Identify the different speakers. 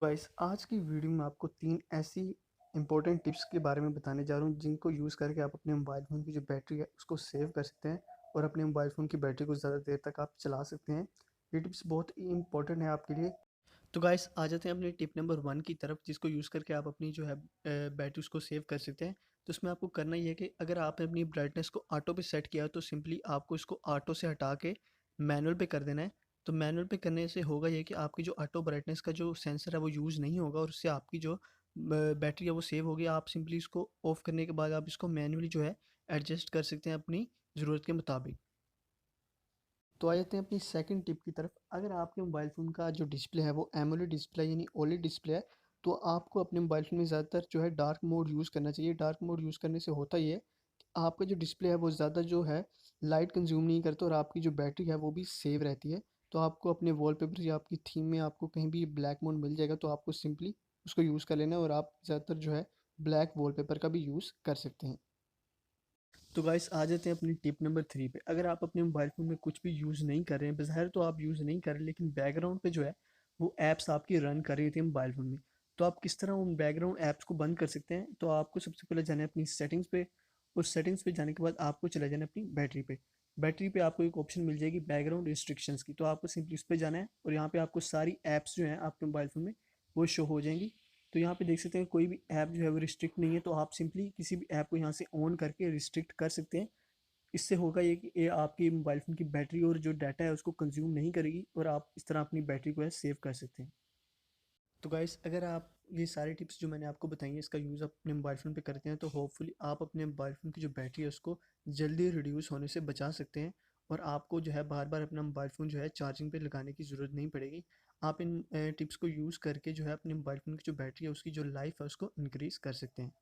Speaker 1: Guys आज की video में आपको 3 ऐसी इंपॉर्टेंट टिप्स के बारे में बताने जा रहा हूँ जिनको यूज़ करके आप अपने मोबाइल फ़ोन की जो बैटरी है उसको सेव कर सकते हैं और अपने मोबाइल फ़ोन की बैटरी को ज़्यादा देर तक आप चला सकते हैं। ये टिप्स बहुत ही इंपॉर्टेंट है आपके लिए। तो गाइस आ जाते हैं अपनी टिप नंबर 1 की तरफ, जिसको यूज़ करके आप अपनी जो है बैटरी उसको सेव कर सकते हैं। तो उसमें आपको करना ये है कि अगर आपने अपनी ब्राइटनेस को ऑटो पे सेट किया है तो सिंपली आपको इसको ऑटो से हटा के मैनुअल पे कर देना है। तो मैनुअल पे करने से होगा ये कि आपकी जो ऑटो ब्राइटनेस का जो सेंसर है वो यूज़ नहीं होगा और उससे आपकी जो बैटरी है वो सेव होगी। आप सिंपली इसको ऑफ करने के बाद आप इसको मैनुअली जो है एडजस्ट कर सकते हैं अपनी ज़रूरत के मुताबिक। तो आ जाते हैं अपनी सेकंड टिप की तरफ। अगर आपके मोबाइल फ़ोन का जो डिस्प्ले है वो एमोलेड डिस्प्ले यानी ओलेड डिस्प्ले है, तो आपको अपने मोबाइल फ़ोन में ज़्यादातर जो है डार्क मोड यूज़ करना चाहिए। डार्क मोड यूज़ करने से होता ये है कि आपका जो डिस्प्ले है वो ज़्यादा जो है लाइट कंज्यूम नहीं करता और आपकी जो बैटरी है वो भी सेव रहती है। तो आपको अपने वॉलपेपर या आपकी थीम में आपको कहीं भी ब्लैक मोड मिल जाएगा, तो आपको सिंपली उसको यूज़ कर लेना है और आप ज़्यादातर जो है ब्लैक वॉलपेपर का भी यूज़ कर सकते हैं। तो गाइस आ जाते हैं अपनी टिप नंबर 3 पे। अगर आप अपने मोबाइल फ़ोन में कुछ भी यूज़ नहीं कर रहे हैं, बज़ाहिर तो आप यूज़ नहीं कर रहे, लेकिन बैकग्राउंड पे जो है वो ऐप्स आपकी रन कर रही थी मोबाइल फ़ोन में। तो आप किस तरह उन बैकग्राउंड ऐप्स को बंद कर सकते हैं? तो आपको सबसे पहले जाना है अपनी सेटिंग्स पे। उस सेटिंग्स पे जाने के बाद आपको चला जाना है अपनी बैटरी पे। बैटरी पे आपको एक ऑप्शन मिल जाएगी बैकग्राउंड रिस्ट्रिक्शंस की, तो आपको सिंपली उस पे जाना है और यहाँ पे आपको सारी ऐप्स जो हैं आपके मोबाइल फ़ोन में वो शो हो जाएंगी। तो यहाँ पे देख सकते हैं कोई भी ऐप जो है वो रिस्ट्रिक्ट नहीं है, तो आप सिंपली किसी भी ऐप को यहाँ से ऑन करके रिस्ट्रिक्ट कर सकते हैं। इससे होगा ये कि ये आपकी मोबाइल फ़ोन की बैटरी और जो डाटा है उसको कंज्यूम नहीं करेगी और आप इस तरह अपनी बैटरी को है सेव कर सकते हैं। तो गाइस अगर आप ये सारे टिप्स जो मैंने आपको बताई हैं इसका यूज़ अपने मोबाइल फ़ोन पे करते हैं, तो होपफुली आप अपने मोबाइल फ़ोन की जो बैटरी है उसको जल्दी रिड्यूस होने से बचा सकते हैं और आपको जो है बार बार अपना मोबाइल फ़ोन जो है चार्जिंग पे लगाने की ज़रूरत नहीं पड़ेगी। आप इन टिप्स को यूज़ करके जो है अपने मोबाइल फ़ोन की जो बैटरी है उसकी जो लाइफ है उसको इंक्रीज़ कर सकते हैं।